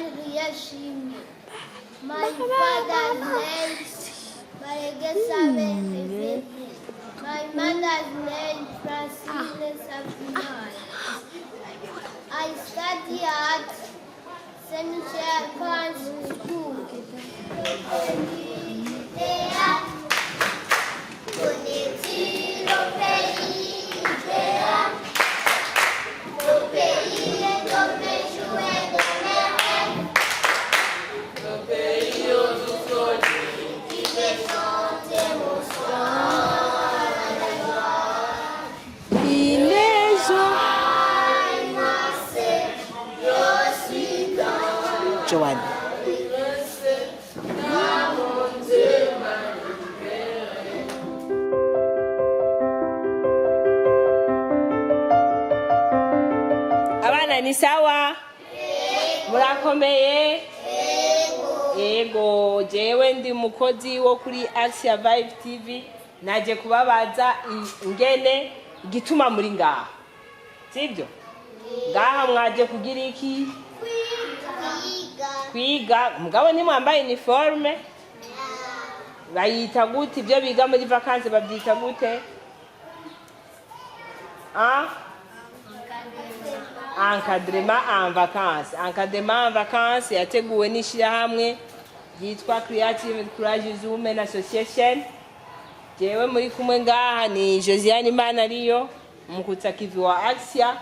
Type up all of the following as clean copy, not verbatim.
My father's name my mother's name Francine Savinai. I study at Saint Charles School. Joanne. Abana ni sawa? Murakomeye? Ego, jewe ndi mukozi wo kuri AXIA Vibe TV, naje kubabaza ingene igituma muri ngaha. Sibyo? Ngaha mwaje kugira iki? Kwiga. Mugabo ni mwambaye uniforme? Bayita gute ibyo biga muri vacances babyita gute? Encadrement en vacances. Encadrement en vacances yateguwe n'ishirahamwe yitwa Creative Courage Women Association. Jewe muri kumwe ngaha ni Josiane Imana ariyo umukutsakivi wa AXIA.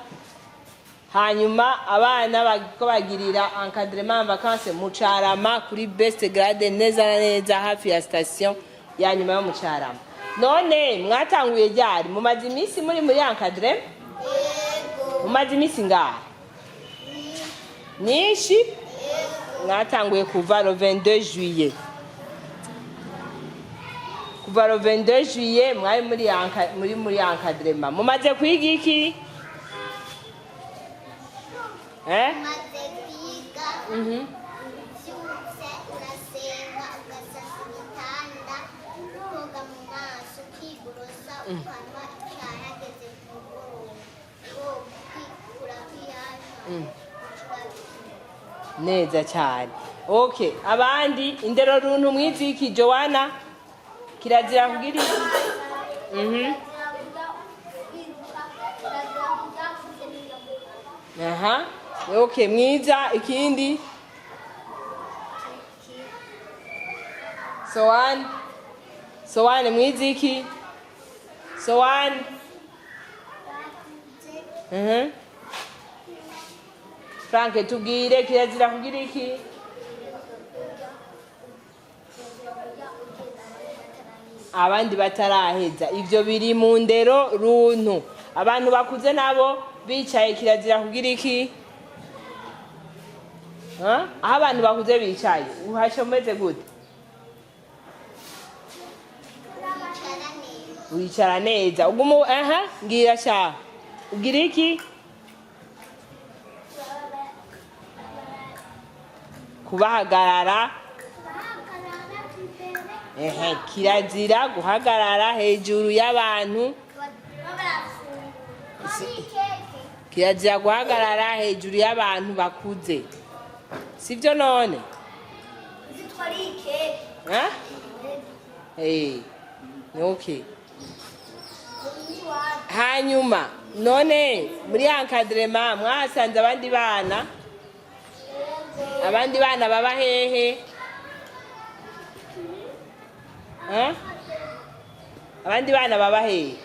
Hanyuma abana bagiko bagirira encadrement en vacances mu CARAMA kuri best grade neza neza hafi ya station ya nyuma yo mu CARAMA. None mwatanguye ryari? Mumaze iminsi muri encadrement? Mumaze iminsi ngaha? Nishi? Mwatanguye kuva le 22 juillet. Kuva le 22 juillet mwari muri encadrement. Mumaze kwiga iki? Neza cyane. Okay, abandi Indero Runtu mwiziki Joanna kirazira kugira iki? Aha. Okay, mwiza ikindi. Soane mwiziki. Soane. Frank tubwire kirazira kugira iki? Abandi bataraheza. Ivyo biri mu Ndero Runtu. Abantu bakuze nabo bicaye kirazira kugira iki? Aho abantu bakuze bicaye uhashomeze gute? Wicara neza. Ugumu ngira sha. Ugira iki? Kubahagarara. Kirazira guhagarara hejuru y'abantu. Kirazira guhagarara hejuru y'abantu bakuze. Sivyo none? Zitwarike. Okay. Hanyuma none muri encadrement mwasanze abandi bana? Abandi bana baba hehe? Abandi bana baba hehe?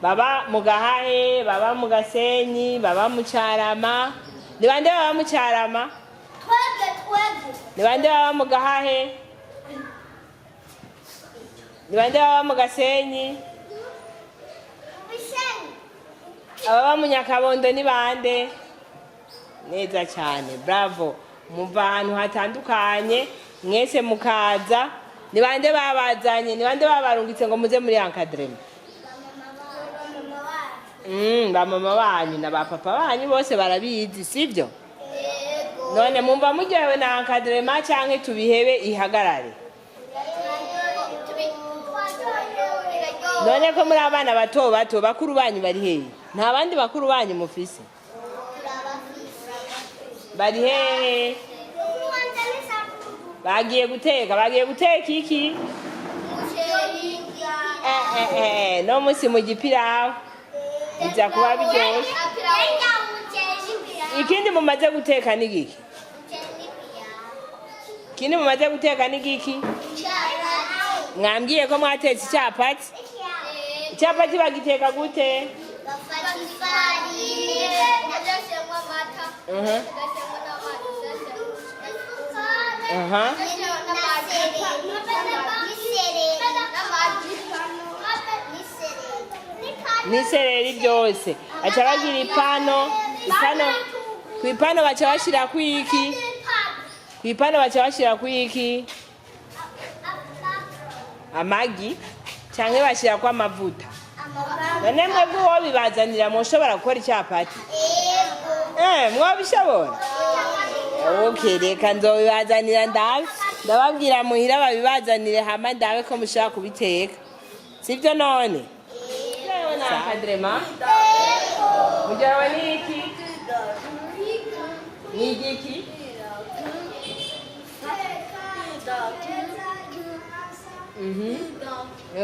Baba mu Gahahe, baba mu Gasenyi, baba mu CARAMA. Ni bande baba mu CARAMA? Twege. Ni bande baba mu Gahahe? Ni bande baba mu Gasenyi? Ababa mu Nyakabondo ni bande? Neza cyane, bravo. Muva ahantu hatandukanye mwese mukaza. Ni bande babazanye? Ni bande babarungitse ngo muze muri encadrement? Ba mama banyu na ba papa banyu bose barabizi sivyo? None mumva muryohewe na encadrement canke tubihebe ihagarare? None ko muri abana bato bakuru banyu bari hehe? Nta bandi bakuru banyu mufise? bari hehe bagiye guteka iki no musi mu gipirawo bijya kuba biryoshye ikindi mumaze guteka ni giki ikindi mumaze guteka ni giki mwambwiye ko mwatetse icyapati icyapati bagiteka gute bafata ifarine bagashyiramo amata bagashyiramo n'isereri byose aca bagira ipano ku ipano baca bashyira ku iki ku ipano baca bashyira ku iki amagi cyangwa bashyira ku amavuta none mwebwe uwo bibazanira mushobora gukora icyapati mwabishobora okay reka nzobibazanira ndababwira muhira babibazanire hama ndabe ko mushaka kubiteka sibyo none encadrement mujawe ni iki ni igiki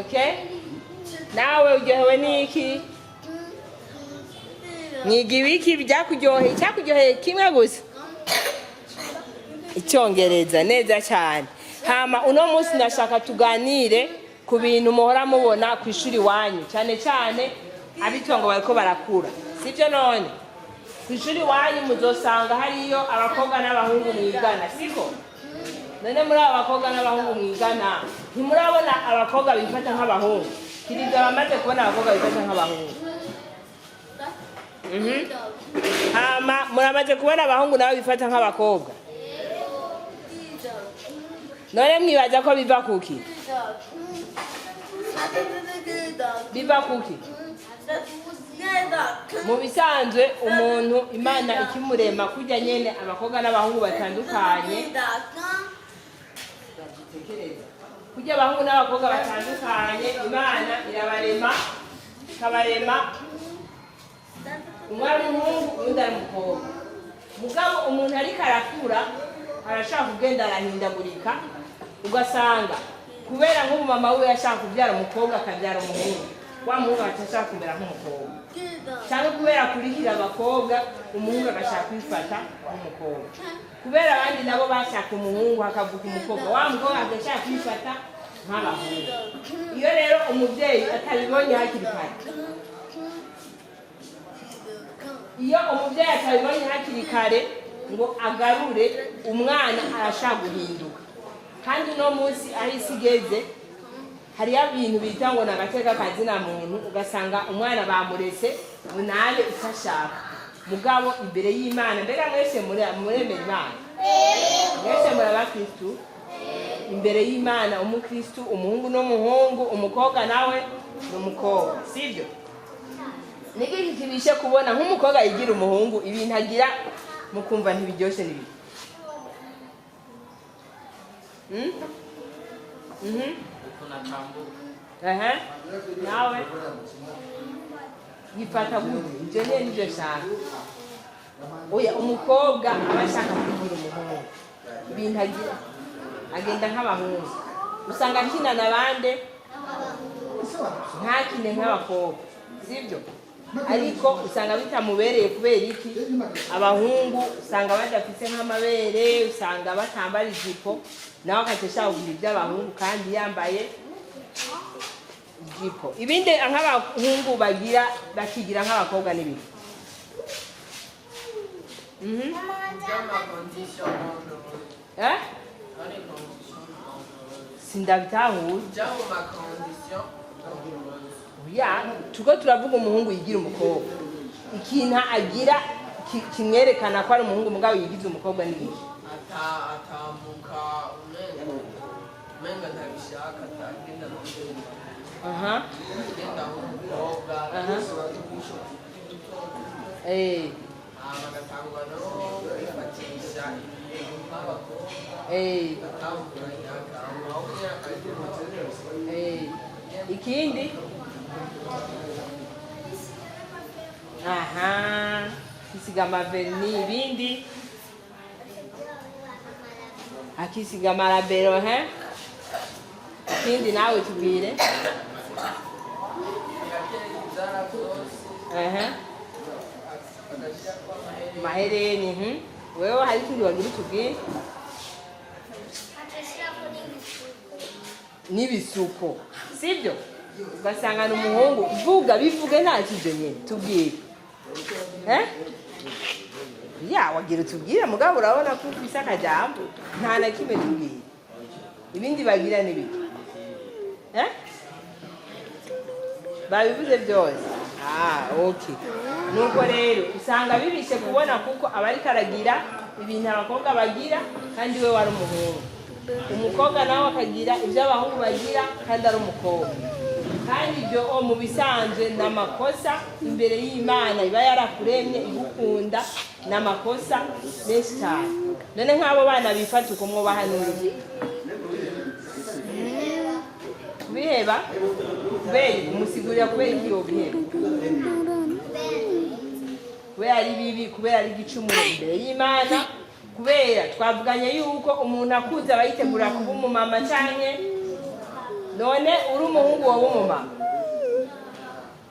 okay nawe uryohewe ni iki mwiga ibiki byakuryoheye cyakuryoheye kimwe gusa icyongereza neza cyane hama uno munsi ndashaka tuganire ku bintu muhora mubona ku ishuri wanyu cyane cyane abitongo bariko barakura sibyo none ku ishuri wanyu muzosanga hariyo abakobwa n'abahungu mwigana siko none muri abo bakobwa n'abahungu mwigana ntimurabona abakobwa bifata nk'abahungu kiriza bamaze kubona abakobwa bifata nk'abahungu hama muramaze kubona abahungu nabo bifata nk'abakobwa none mwibaza ko biva kuki biva kuki mu bisanzwe umuntu imana ikimurema kujya nyene abakobwa n'abahungu batandukanye kujya abahungu n'abakobwa batandukanye imana irabarema ikabarema umwana w'umuhungu undi ari umukobwa mugabo umuntu ariko arakura arashaka kugenda arahindagurika ugasanga kubera nk'ubu mama we yashaka kubyara umukobwa akabyara umuhungu wa muhungu agashaka kumera nk'umukobwa cyangwa kubera kurihira abakobwa umuhungu agashaka kwifata nk'umukobwa kubera abandi nabo bashaka umuhungu hakavuka umukobwa wa mukobwa agashaka kwifata nk'abahungu iyo rero umubyeyi atabibonye hakiri kare iyo umubyeyi atabibonye hakiri kare ngo agarure umwana arashaka guhinduka kandi no munsi aho isi igeze hariyo ibintu bita ngo ni agateka kazina muntu ugasanga umwana bamuretse ngo nabe icyo ashaka mugabo imbere y'Imana mbega mwese muremera Imana mwese muri abakristu imbere y'Imana umukristu umuhungu n'umuhungu umukobwa nawe n'umukobwa sibyo niki kibishe kubona nk'umukobwa yigira umuhungu ibintu agira mukumva ntibiryoshye nibi nawe yifata gute ibyo nyine nibyo shaka oya umukobwa aba ashaka kugira umuhungu ibintu agira agenda nk'abahungu usanga akinana abandi ntakine nk'abakobwa sibyo ariko usanga bitamubereye kubera iki abahungu usanga badafite nk'amabere usanga batambara ijipo nawe akateshaka kugira iby'abahungu kandi yambaye ijipo ibindi nk'abahungu bagira bakigira nk'abakobwa n'ibindi sindabitahuye ya tuko turavuga umuhungu yigira umukobwa ikintu agira kimwerekana ko ari umuhungu mugabo yigize umukobwa n'ibindi atamuka umenga ntabishaka atagenda n'umukobwa agenda nk'umukobwa bagatangwa no kwifatisha ibintu nk'abakobwa atandukanye aho myaka ikindi isiga amaverni ibindi akisiga amarabero ikindi nawe tubwire mahereni wewe hari ikindi wagira tubwire n'ibisuko sibyo ugasanga n'umuhungu vuga bivuge nta kijo nyene tubwire ya wagira tubwire mugabo urabona ko ufise akajambo nta na kimwe tubwire ibindi bagira n'ibiki babivuze byose okay nuko rero usanga bibishe kubona kuko abari karagira ibintu abakobwa bagira kandi we wari umuhungu umukobwa nawe akagira ibyo abahungu bagira kandi ari umukobwa kandi ibyo mu bisanzwe n'amakosa imbere y'Imana iba yarakuremye igukunda n'amakosa menshi cyane none nk'abo bana bifata uko mwo bahanuriye biheba kubera umusigurira kubera iki yo biheba kubera ari bibi kubera ari igicumuro imbere y'Imana kubera twavuganye yuko umuntu akuze abayitegura kuba umumama canke none uri umuhungu wowe umumama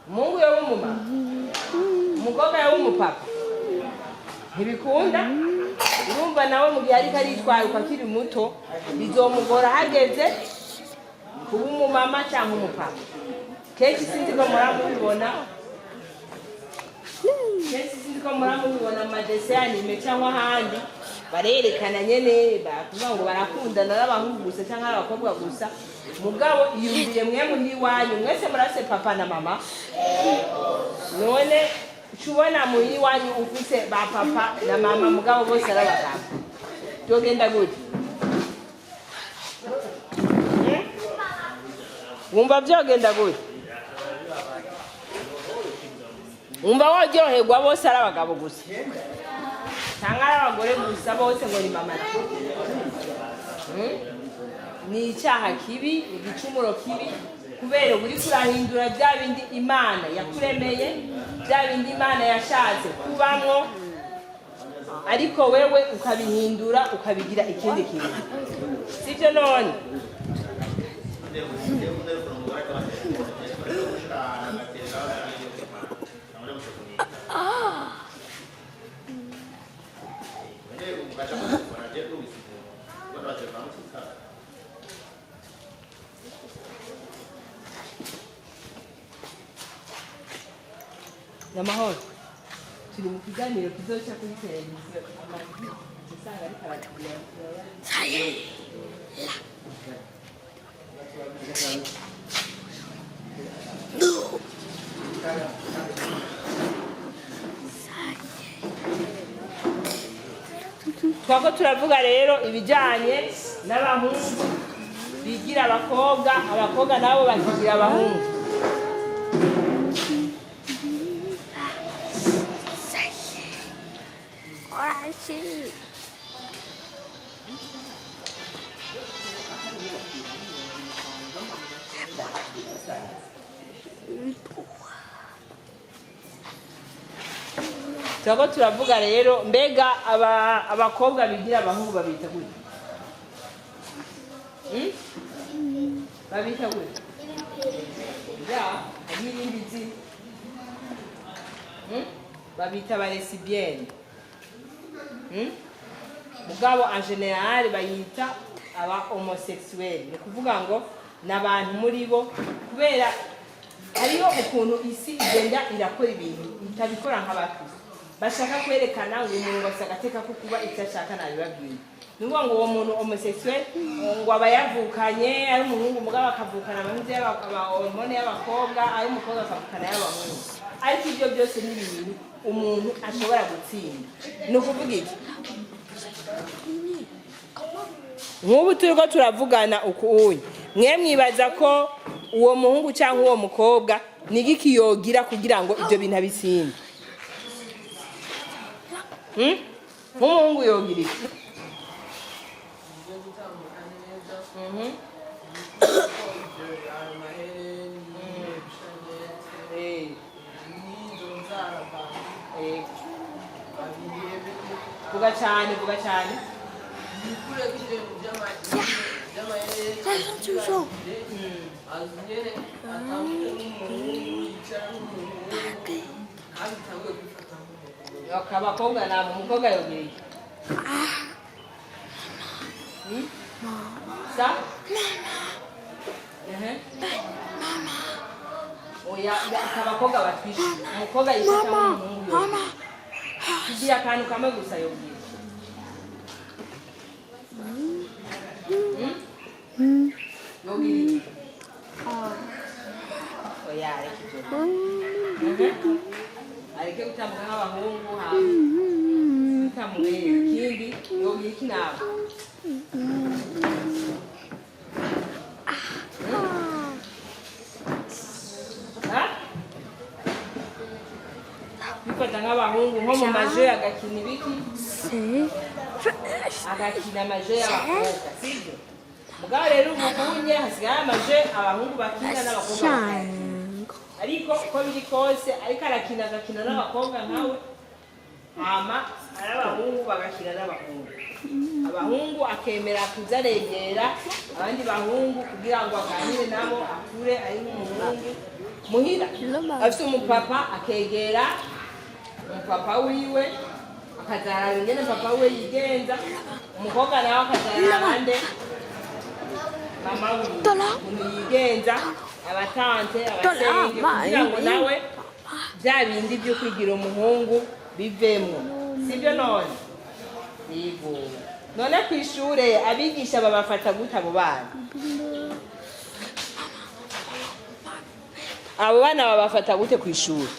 umuhungu yowe umumama umukobwa yowe umupapa ntibikunda urumva nawe mu gihe ariko aritwaruka akiri muto bizomugora hageze kuba umumama cyangwa umupapa kenshi sinzi ko muramubibona mu madese y'anime cyangwa ahandi barerekana nyene bakuvuga ngo barakundana n'abahungu gusa cyangwa abakobwa gusa mugabo iyumviye mwe muri wanyu mwese murase papa na mama none cubona muri wanyu ufise ba papa na mama mugabo bose arabagabo byogenda gute wumva byogenda gute umva waryoherwa bose ari abagabo gusa cyangwa ari abagore gusa bose ngo ni mama ni icyaha kibi igicumuro kibi kubera uri kurahindura bya bindi Imana yakuremeye bya bindi Imana yashatse kubamwo ariko wewe ukabihindura ukabigira ikindi kintu sibyo none Namahoro turi mu kiganiro kizoca kuri televiziyo amajwi usanga ari karakira twako turavuga rero ibijanye n'abahungu bigira abakobwa nabo bakigira abahungu twako turavuga rero mbega abakobwa bigira abahungu babita gute babita gute hari irindi zina babita ba lesbienne mugabo en general bayita aba homosexuel ni kuvuga ngo n'abantu muri bo kubera hariho ukuntu isi igenda irakora ibintu itabikora nk'abakuze bashaka kwerekana ngo umuntu basagateka ko kuba icyo ashaka nabibabwiye nuvuga ngo uwo muntu homosexuel ngo abayavukanye ari umuhungu mugabo akavukana amahungu y'abahormone y'abakobwa ari umukobwa akavukana y'abahungu ariko ibyo byose ni ibintu umuntu ashobora gutsinda ni ukuvuga iki nk'ubu turiko turavugana ukuunye mwe mwibaza ko uwo muhungu cyangwa uwo mukobwa nigiki yogira kugira ngo ibyo bintu abitsinde nk'umuhungu yogira iki vuga cyane abakobwa ntabwo umukobwa yogeye sa oya abakobwa batwishe umukobwa yifata nk'umuhungu kugira akantu kamwe gusa yogeye yogeye oya areke gutambuka nk'abahungu bitamubere ikindi yogeye iki nawe bifata nk'abahungu nko mu maje agakina ibiki agakina amaje y'abakobwa sibyo mugabo rero ubunye hasigaye amaje abahungu bakina n'abakobwa ariko uko biri kose ariko agakina n'abakobwa nkawe hama ari abahungu bagakina n'abahungu abahungu akemera kuzaregera abandi bahungu kugira ngo aganire nabo akure ari nk'umuhungu muhira afite umupapa akegera umupapa wiwe akazarara ingene papa we yigenza umukobwa nawe akazarara abande mama wiwe ukuntu yigenza abatante abasenge kugira ngo nawe bya bindi byo kwigira umuhungu bivemo sibyo none yego none ku ishure abigisha babafata gute abo bana babafata gute ku ishure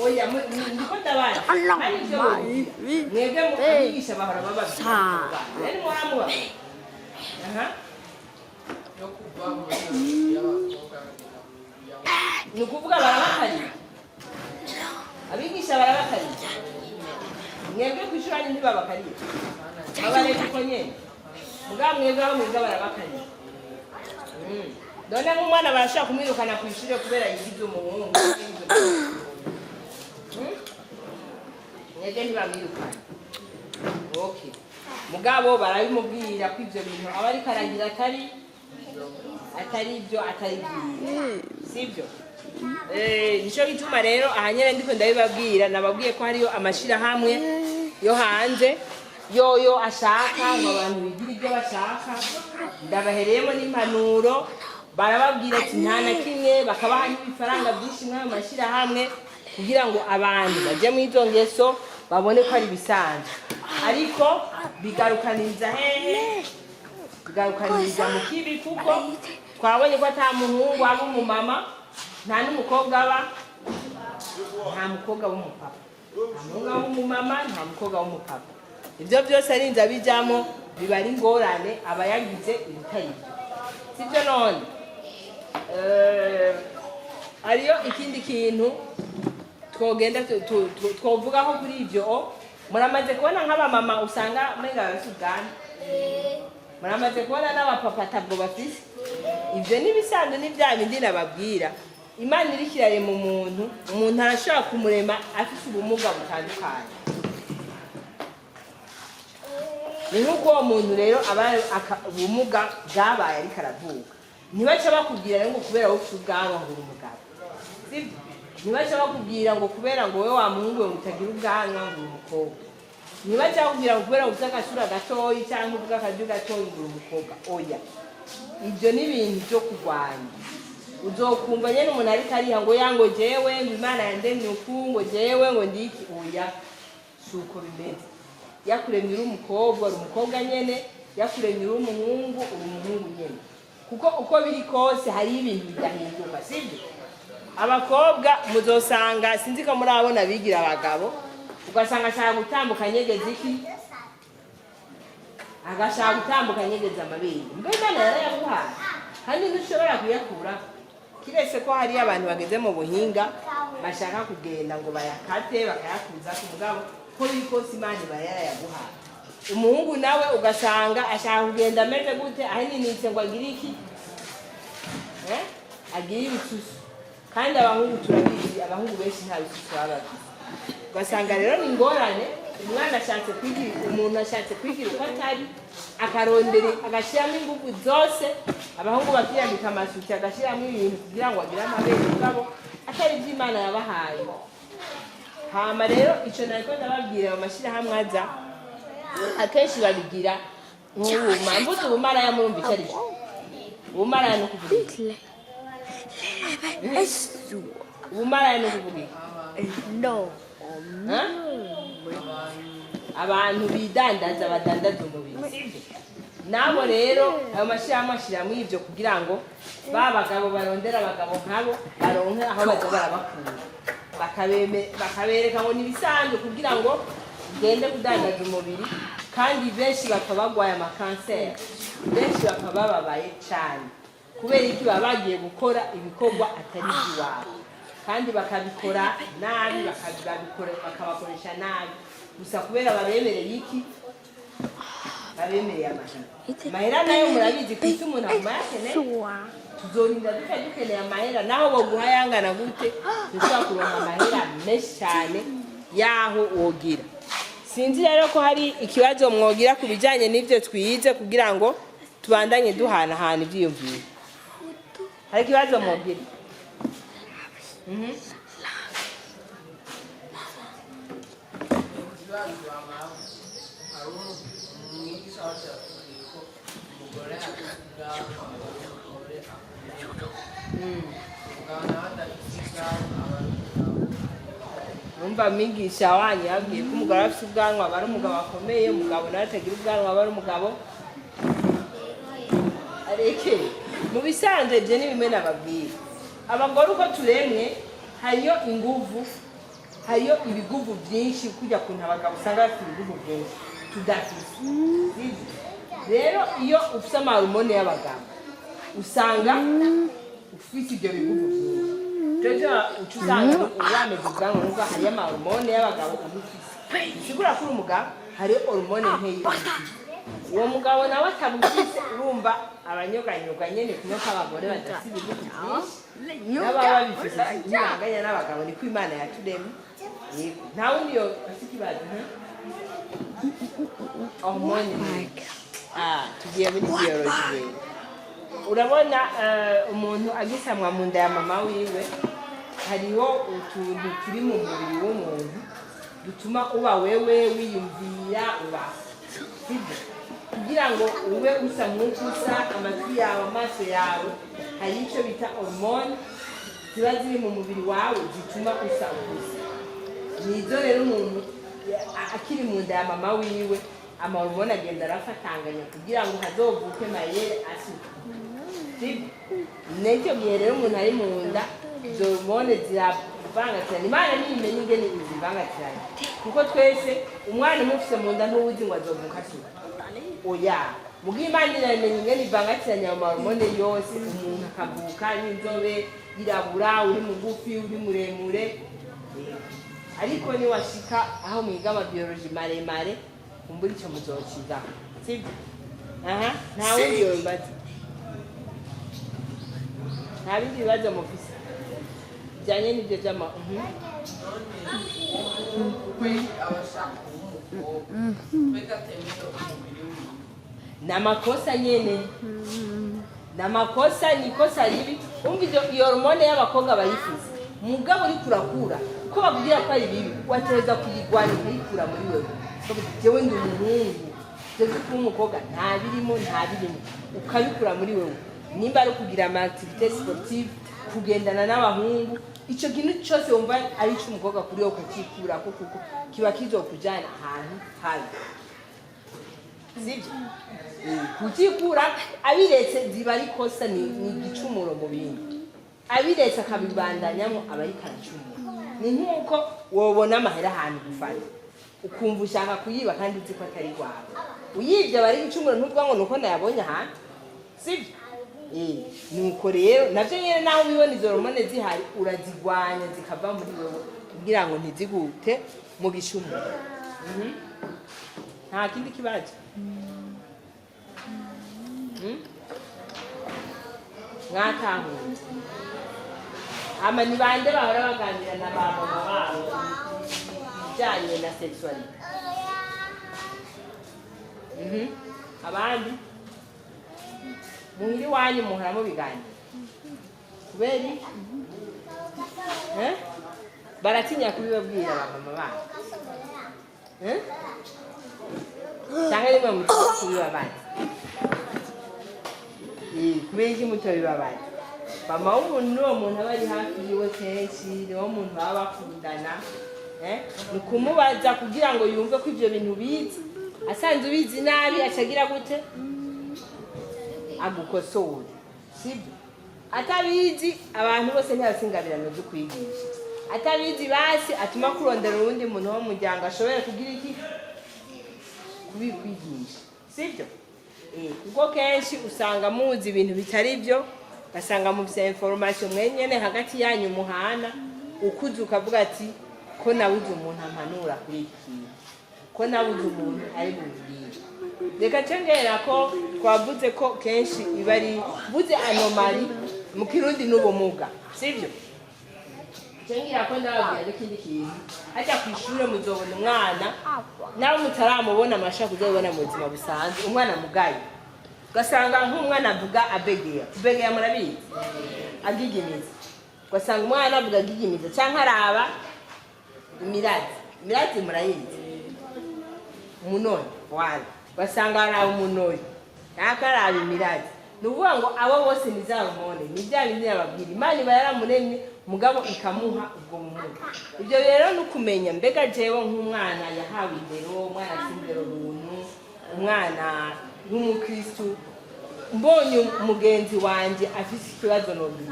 oya ndiko ndabana mwebwe abigisha bahora babafata rero muramuba ni ukuvuga barabakarira abigisha barabakarira mwebwe ku ishuri ntibabakarira babareka uko nyene mugabo mwebwe aho mwiga barabakarira none nk'umwana barashobora kumwirukana ku ishuri kubera yigize umuhungu mwebwe ntibamwirukana okay mugabo barabimubwira ko ivyo bintu aba ariko aragira atari ibyo atari byiza sibyo nico gituma rero ahanyene ndiko ndabibabwira nababwiye ko hariyo amashirahamwe yo hanze yoyo ashaka ngo abantu bigira ibyo bashaka ndabahereyemo n'impanuro barababwira ati nta na kimwe bakabaha n'ibifaranga byinshi nk'ayo mashirahamwe kugira ngo abantu baje mu izo ngeso babone ko ari bisanzwe ariko bigarukaniriza hehe bigarukaniriza mu kibi kuko twabonye ko ata muhungu aba umumama nta n'umukobwa aba nta mukobwa w'umupapa nta muhungu aba umumama nta mukobwa w'umupapa ibyo byose ari inza bijyamo biba ari ingorane aba yagize ibitari byo sibyo none ariyo ikindi kintu twogenda twovugaho kuri ibyo muramaze kubona nk'abamama usanga menga basugana muramaze kubona n'abapapa tabwo bafise ibyo nibisanzwe n'ibya bindi nababwira Imana iri kirarema umuntu arashobora kumurema afite ubumuga butandukanye ni nk'uko uwo muntu rero aba ubumuga bwabaye ariko aravuga ntibace bakubwira ngo kubera wowe ufite ubwanwa ngo uri umugabo sibyo ntibace bakubwira ngo kubera ngo wowe wa muhungu we utagira ubwanwa ngo uri umukobwa ntibace bakubwira ngo kubera ngo ufite agasura gatoyi cyangwa uvuga akaryo gatoyi ngo uri umukobwa oya ibyo ni ibintu byo kurwanya uzokumva nyene umuntu ariko ariha ngo yango jewe ngo Imana yandemye uku ngo jewe ngo ndiki oya suko bimeze yakuremye uri umukobwa nyene yakuremye uri umuhungu nyene kuko uko biri kose hari ibintu bidahinduka sibyo abakobwa muzosanga sinzi ko murabona bigira abagabo ugasanga ashaka gutambuka nyegeza iki agashaka gutambuka nyegeza amabere mbe Imana yarayaguhaye kandi ntushobora kuyakura kiretse ko hari abantu bageze mu buhinga bashaka kugenda ngo bayakate bakayakuza ku mugabo ko biri kose Imana yarayaguhaye umuhungu nawe ugasanga ashaka kugenda ameze gute ahininitse ngo agire iki agire ibisusu kandi abahungu turabizi abahungu benshi nta bisusu baba bafite ugasanga rero ni ingorane umwana ashatse kwigira umuntu ashatse kwigira uko atari akarondera agashyiramo ingufu zose abahungu bakiyambika amasuti agashyiramo ibintu kugira ngo agire amabere mugabo atari iby'Imana yabahaye. Hama rero icyo nariko ndababwira mu mashyirahamwe aza akenshi babigira nk'ubuma mbuto ubumaraya murumva icyo ari cyo ubumaraya ni ukuvuga iki? Ubumaraya ni ukuvuga iki? Abantu bidandaza badandaza umubiri nabo rero ayo mashyirahamwe ashyiramo ibyo kugira ngo ba bagabo barondera abagabo nkabo baronke aho baza barabakura bakabereka ngo nibisanzwe kugira ngo ugende kudandaza umubiri kandi benshi bakaba bagwaye amakanseri benshi bakaba bababaye cyane kubera iki baba bagiye gukora ibikorwa atari iby'iwabo kandi bakabikora nabi bakabakoresha nabi gusa kubera babemereye iki babemereye amahera nayo murabizi ku isi umuntu aguma yakeneye tuzorinda dukeneye amahera naho boguha yangana gute dushobora kuronka amahera menshi cyane yaho wogira. Sinzi rero ko hari ikibazo mwogira ku bijyanye n'ibyo twiyize kugira ngo tubandanye duhanahana ibyiyumviro. Hari ikibazo mwogira? Numva mwigisha wanyu yabwiye ko umugabo afite ubwanwa aba ari umugabo akomeye umugabo nawe atagira ubwanwa aba ari umugabo areke mu bisanzwe bye n'ibimwe nababwira abagore uko turemwe hariyo inguvu hariyo ibiguvu byinshi kujya kuntu abagabo usanga bafite ibiguvu byinshi tudafite rero iyo ufite amahormone y'abagabo usanga ufite ibyo biguvu byinshi Jojo ucusanga urameze ubwanwa nuko hariyo amahormone y'abagabo ubufise sigura kuri umugabo hariyo hormone nkeyi uwo mugabo nawe atabufise urumva abanyoganyoga nyene kumwe k'abagore badafite ibiguvu byinshi n'ababa bifise ntibanganya n'abagabo niko Imana yaturemye nta wundi yo afite ikibazo hormone tugiye muri biology urabona umuntu agisamwa mu nda ya mama wiwe hariho utuntu turi mu mubiri w'umuntu dutuma uba wewe wiyumvira uba kugira ngo ube usa nk'uko usa amatwi yawe amaso yawe hari icyo bita hormone ziba ziri mu mubiri wawe zituma usa ugusa nizo rero umuntu akiri mu nda ya mama wiwe amahormone agenda arafatanganya kugira ngo hazovuke mayere asuka necyo gihe rero umuntu ari mu nda izo hormone ziravangatirana Imana niyimenye ingene izivangatirana kuko twese umwana umufise mu nda ntuwuzi ngo azovuka asuka oya mugihe Imana iramenye ingene ivangatiranya ayo mahormone yose umuntu akavuka n'inzobe yirabura uri mugufi uri muremure ariko ni washika aho mwiga amabiology maremare kumbura icyo muzocigaho sibyo nta wundi yobibaza nta bindi bibazo mufise bijyanye n'ibyo by'ama n'amakosa nyene n'amakosa ni ikosa ribi umva iyo hormone y'abakobwa bayifuza mugabo uri kurakura ko bakubwira ko ari bibi watereza kuyigwanya ukayikura muri wewe jewe ndi umuhungu jewe kuba umukobwa nta birimo ukabikura muri wewe nimba ari kugira ama activité sportive kugendana n'abahungu icyo kintu cyose wumva ari cy'umukobwa kuri wowe ukakikura kuko kiba kizokujyana ahantu habi sibyo kukikura abiretse ziba ari kosa ni igicumuro mu bindi abiretse akabibandanyamo aba ari karacumuro ni nk'uko wobona amahera ahantu gufata ukumva ushaka kuyiba kandi uzi ko atari wawe uyibye aba ari igicumuro ntubwa ngo nuko nayabonye ahantu sibyo nuko rero navyo nyene naho ubibona izo hormone zihari urazigwanya zikava muri wewe kugira ngo ntizigute mu bicumuro nta kindi kibazo mwatahuye ama ni bande bahora baganira na ba mama babo bijanye na sexuality. Abandi muhiri wanyu muhora mu biganiro kuberi baratinya kubibabwira ba mama babo cyangwa rimwe mutinya kubibabana kubera iki mutabibabana mama w'umuntu n'uwo muntu aba ari hafi yiwe kenshi niwo muntu baba bakundana ni kumubaza kugira ngo yumve ko ibyo bintu bizi asanze ubizi nabi acagira gute agukosora sibyo atabizi abantu bose ntibasingabirano byo kwigisha atabizi basi atuma kurondera urundi muntu wo muryango ashobora kugira iki kubikwigisha sibyo kuko kenshi usanga muzi ibintu bitari byo basanga mu bya information mwenyene hagati yanyu muhana ukuze ukavuga ati ko nabuze umuntu ampanura kuri iki ko nabuze umuntu ari bubwire reka cengera ko twavuze ko kenshi ibari buze anomali mu kirundi n'ubumuga sibyo cengera ko ndababwira n'ikindi kintu ajya ku ishure muzobona umwana nawe mutaramubona amasha kuzobona mu buzima busanzwe umwana mugaye ugasanga nk'umwana avuga abegera murabizi agigimiza ugasanga umwana avuga agigimiza cyangwa araba imirazi murayizi umunoni wala ugasanga araba umunoni cyangwa araba imirazi ni ukuvuga ngo abo bose ni za hormone ni bya bindi nababwira imana iba yaramuremye mugabo ikamuha ubwo bumuga ibyo rero ni ukumenya mbega jewe nk'umwana yahawe indero umwana afite Runtu umwana w'umukristu mbonye umugenzi wanje afite ikibazo nobi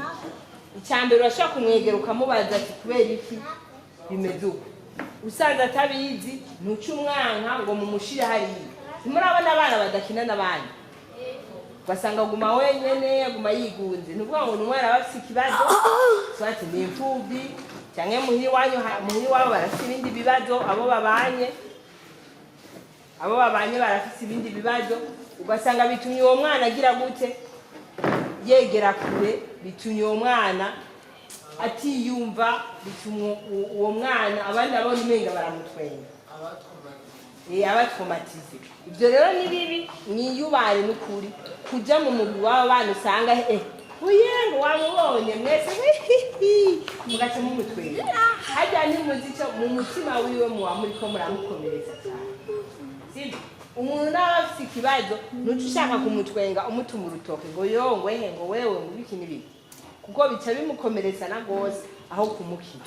icyambere urashaka kumwegera ukamubaza ati kubera iki bimeze uko usanze atabizi ntuce umwanka ngo mumushire hariya ntimurabona abana badakina n'abandi ugasanga aguma wenyene aguma yigunze nuvuga ngo umwana aba afite ikibazo swati ni imfubyi cyangwa muhiri wabo barafite ibindi bibazo abo babanye barafite ibindi bibazo ugasanga bitumye uwo mwana agira gute yegera kure bitumye uwo mwana atiyumva bitumye uwo mwana abandi abona umenga baramutwenga abatwomatize ibyo rero ni bibi mwiyubare n'ukuri kujya mu mugwi w'aba bana usanga uyengo wamubonye mwese mugace mumutwenga hajya ntimuzico mu mutima wiwe muba muriko muramukomeretsa cyane sibyo umuntu nawe afite ikibazo ntuce ushaka kumutwenga umutuma urutoke ngo yongwehe ngo wewe ngo biki n'ibiki kuko bica bimukomeretsa na gose aho kumukira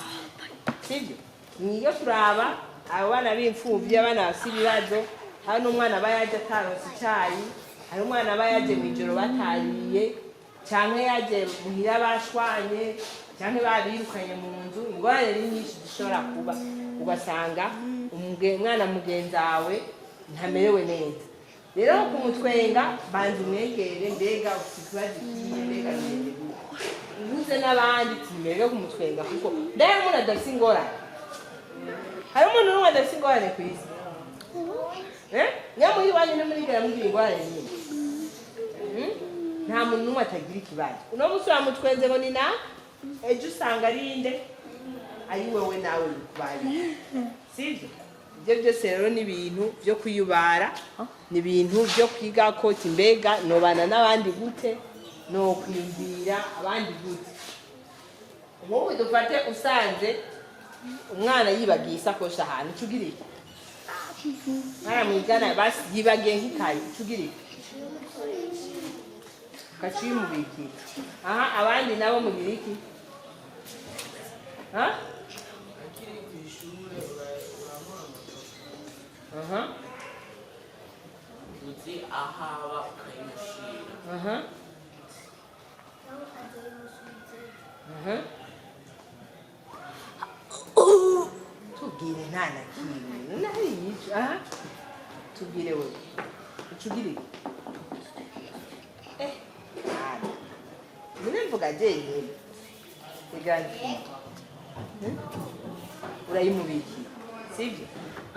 sibyo niyo turaba abo bana b'imfubyi abana bafite ibibazo hari n'umwana aba yaje ataronse icyayi hari umwana aba yaje mu ijoro batariye cyangwa yaje muhira bashwanye cyangwa babirukanye mu nzu ingorane nyinshi zishobora kuba ugasanga umwana mugenzi wawe ntamerewe neza rero kumutwenga banze umwegere mbega ufite ikibazo kiye mbega nende uhuze n'abandi timerwe kumutwenga kuko ndaye umuntu adafite ingorane hari umuntu n'umwe adafite ingorane ku isi nyamuhi wanyu n'umurigera mugira ingorane nyine nta muntu n'umwe atagira ikibazo uno munsi uramutwenze ngo ni na ejo usanga ari inde ari wowe nawe bikubaye sibyo ibyo byose rero ni ibintu byo kwiyubara ni ibintu byo kwiga ko mbega nobana n'abandi gute no kwiyumvira abandi gute nk'ubu dufate usanze umwana yibagiye isakoshi ahantu ucugirike mwaramwigana basi yibagiye nk'ikayi ucugirike kaciye umubikira aha abandi nabo mugira iki uzi ahaba ukayimushira tubwire nta na kimwe nari yicu tubwire we ucugire mune mvuga jenyine iganje urayimubikira sibyo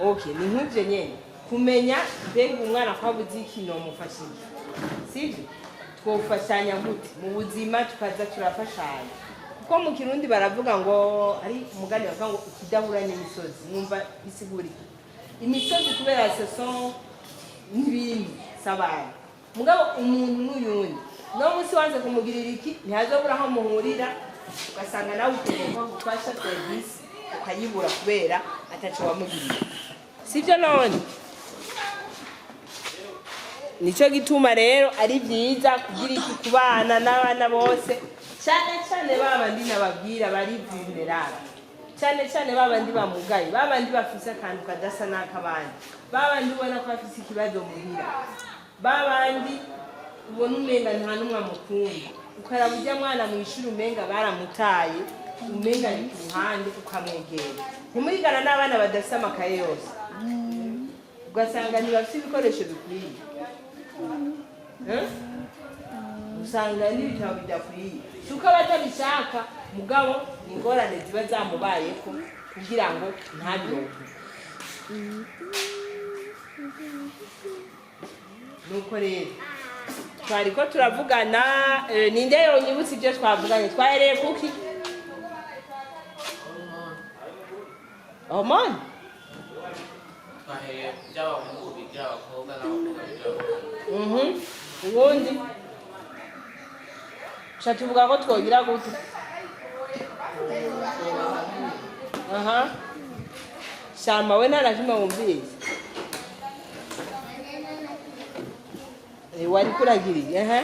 okay ni nk'ibyo nyene kumenya mbega umwana kwabuze ikintu mufashije sibyo twofashanya gute mu buzima tukaza turafashanya kuko mu kirundi baravuga ngo ari umugani bavuga ngo ikidahura n'imisozi mwumva bisiguri imisozi kubera seson n'ibindi sabana mugabo umuntu n'uyundi no musi wanze kumugirira iki ntihazobura aho muhurira ugasanga nawe utegeka gufasha service ukayibura kubera ataco wamugirira sivyo none nico gituma rero ari byiza kugira iki kubana n'abana bose cyane babandi nababwira bari vulnerable cyane babandi bamugaye babandi bafise akantu kadasa n'akabandi babandi ubona ko bafise ikibazo muhira babandi ubona umenga nta n'umwe amukunda ukaraba ujya mwana mu ishuri umenga baramutaye umenga ari ku ruhande ukamwegera ntimurigana n'abana badafise amakaye yose ugasanga ntibafise ibikoresho bikwiye usanga n'ibitabo bidakwiye si uko batabishaka mugabo ni ingorane ziba zamubayeko kugira ngo ntabyohe nuko rero twariko turavugana ninde yonyibutse ibyo twavuganye twahereye kuki hormone twahereye by'abahungu by'abakobwa n'abakobwa by'abahungu ubundi cha tuvuga ko twogira gute shama we ntarakima wumvise wari kuragiriye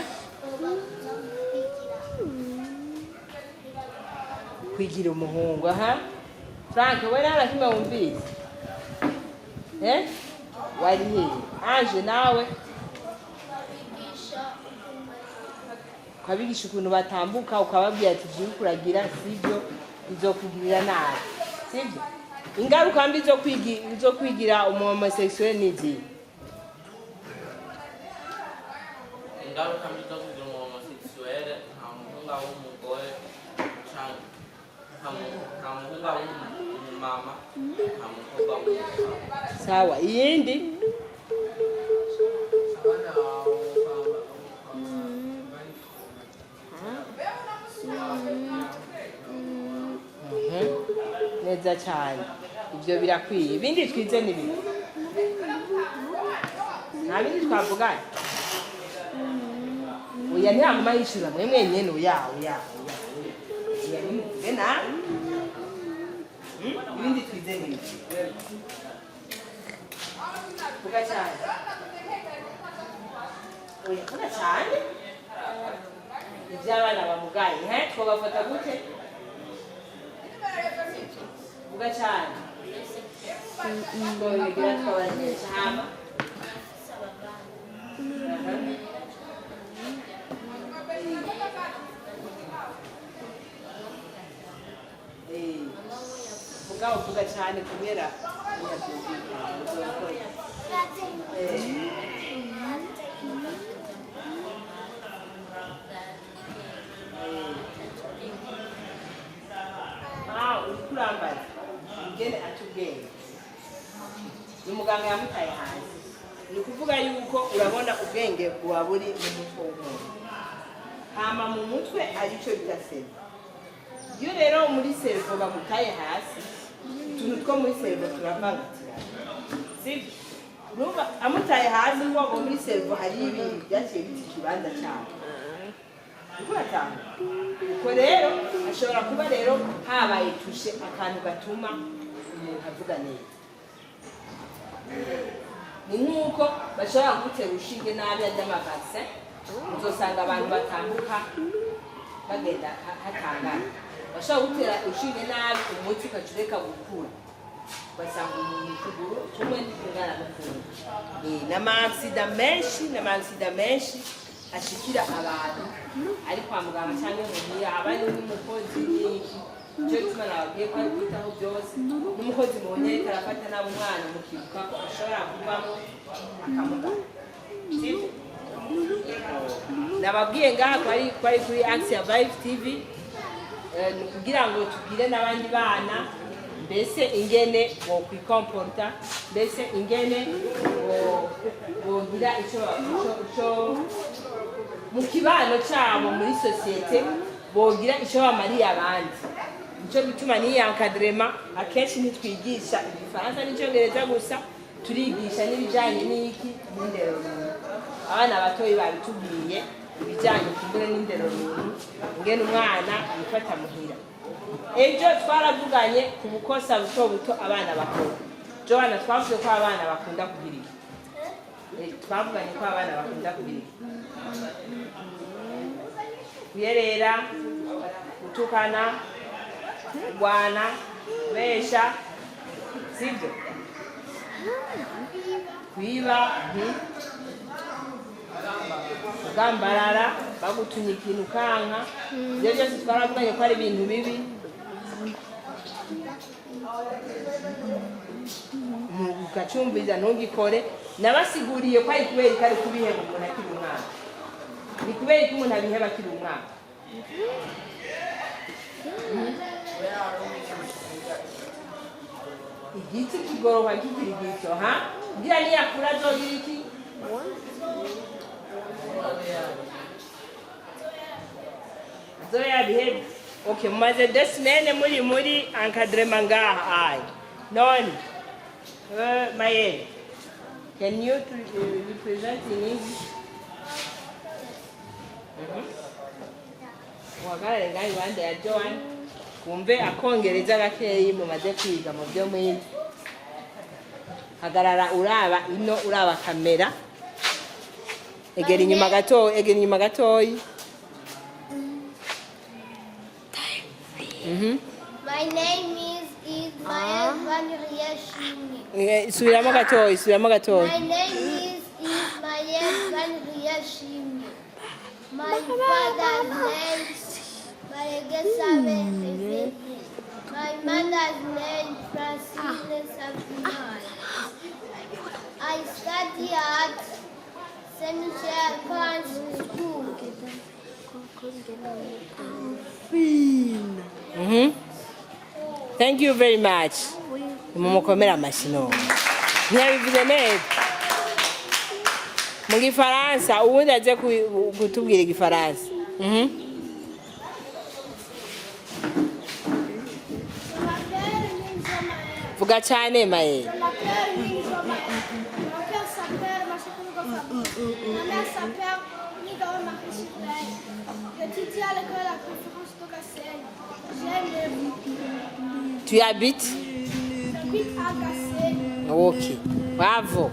kwigira umuhungu Frank we ntarakima wumvise wari hehe Ange nawe ukabigisha ukuntu batambuka ukababwira ati ibyo kuragira sibyo bizokugirira nabi sibyo ingaruka mbi zo kwigira homosexuel n'izi ingaruka mbi zo kugira homosexuel nta muhungu w'umugore cyangwa nta muhungu w'umumama nta mukobwa w'umumama sawa iyindi neza cyane ibyo birakwiye ibindi twize n'ibindi nta bindi twavuganye oya ntihaguma yishura mwe mwenyene oya nimuvuge nawe ibindi twize n'ibindi vuga cyane oya vuga cyane iby'abana bamugaye twabafata gute vuga cyane ngo bigira twabanesha hama vuga cyane kubera urambaye ngene atubwenge ni muganga yamutaye hanze ni kuvuga yuko urabona ubwenge buba buri mu mutwe w'umuntu hama mu mutwe arico bidasema iyo rero muri servo bamutaye hasi utuntu two muri servo turavangatirana sibyo urumva amutaye hasi ngo muri servo hari ibintu byaciye biti ikibanza cyane uratanga uko rero ashobora kuba rero habaye tushe akantu gatuma umuntu avuga neza ni nk'uko bashobora gutera urushinge nabi ry'amavakisi uzosanga abantu batambuka bagenda hatangana bashobora gutera urushinge nabi umuti ukacureka gukura ugasanga umuntu ukuguru kumwe n'ikungana gukura n'amaksida menshi ashikira abantu ari kwa muganga cyangwa muhira abari n'umukozi n'iki cyo gituma nababwiye ko ari kwitaho byose n'umukozi mubonye ariko arafata nabo umwana mukibuka ko ashobora kuvamo akamugana nababwiye ngaha kwari kuri AXIA Vive TV kugira ngo tubwire n'abandi bana mbese ingene bo kwikomporta mbese ingene bogira icyo mu kibano cyabo muri societe bogira icyo bamariye abandi. Nico gituma ni encadrement akenshi ntitwigisha igifaransa n'icyongereza gusa, turigisha n'ibijyanye n'iki n'indero. Abana batoyi babitubwiye ibijyanye kumbure n'indero ngene umwana yifata muhira. Ejo twaravuganye ku bukosa buto buto abana bakora. Joana twavuze ko abana bakunda kugira twavuganye ko abana bakunda kugira kuyerera, gutukana, kurwana, besha, sibyo? Kwiba, kugambarara, bagutumye ikintu kanka, ibyo byose twaravuganye ko ari ibintu bibi. Ugacumbiza ntugikore. Nabasiguriye ko ari kubera ko ari kubiheba umuntu akiri umwana. Ni kubera ko umuntu abiheba akiri umwana. Igiti kigoroba kikiri gito, ha? Ngira niyakura azogira iki? Azoya bihebe. Okay, mumaze 2 semaines muri encadrement ngaha ai. None. Mayel, can you represent in English? Wagarare ngai wande ya Joan kumve akongereza gakeyi mumaze kwiga mu byo mwize. Hagarara uraba ino uraba kamera. Egera inyuma gatoyi. My name is Ismael Vanriashimi. Subiramo gatoyi. My name is Ismael Vanriashimi. My father's name is Maregesabe. My mother's name is Francine Safinai. I study at Saint Michel Country School. Thank you very much. Mumukomera amashino. Ntiyabivuze neza. Mu Gifaransa ubundi aje kutubwira Igifaransa. Vuga cyane Maye. Tu habites? J'habite à Gassé. Ok, bravo.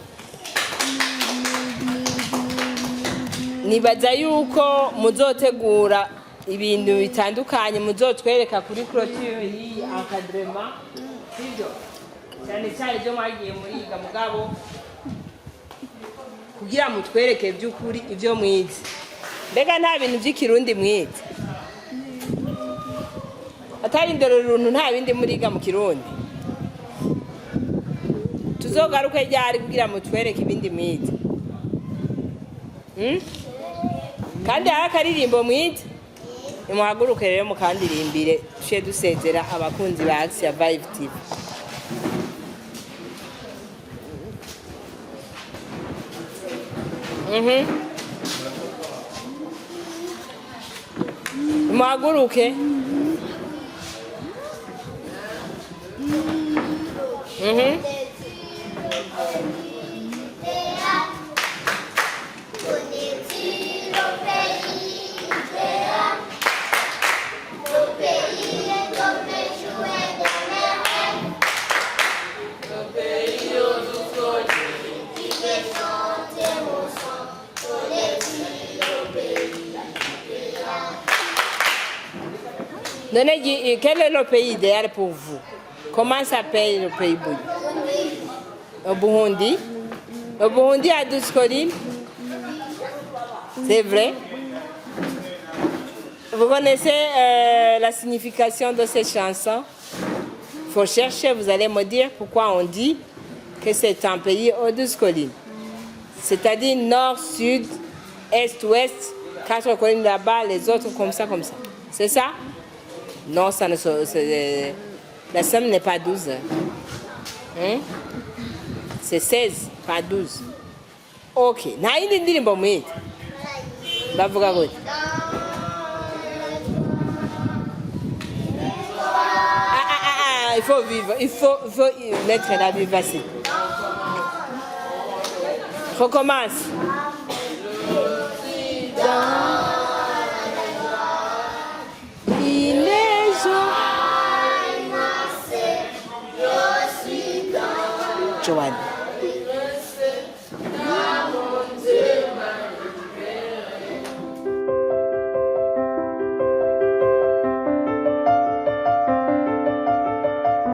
Nibaza yuko muzotegura ibintu bitandukanye muzotwereka kuri clôture yi encadrement. Sibyo? Cyane cyane byo mwagiye muriga mugabo kugira mutwereke by'ukuri ibyo mwize. Mbega nta bintu by'ikirundi mwize. Atari Indero Runtu nta bindi muriga mu Kirundi. Tuzogaruke ryari kugira mutwereke ibindi mwize. Kandi akaririmbo mwize. Nimuhaguruke rero mukandirimbire tuje dusezera abakunzi ba AXIA Vive TV. Muhaguruke. Donnez, quel est le pays idéal pour vous? Comment s'appelle le pays au Burundi? Le Burundi a 12 collines. C'est vrai? Vous connaissez la signification de ces chansons? Il faut chercher, vous allez me dire pourquoi on dit que c'est un pays aux 12 collines. C'est-à-dire nord, sud, est, ouest, 4 collines là-bas, les autres comme ça, comme ça. C'est ça? Non, ça ne la somme n'est pas 12. C'est 16, pas 12. Ok. Na hindi ndirimbo mwite. Bavuga gute? il faut vivre, il faut mettre la vivacité. Recommence. Il est Joanne.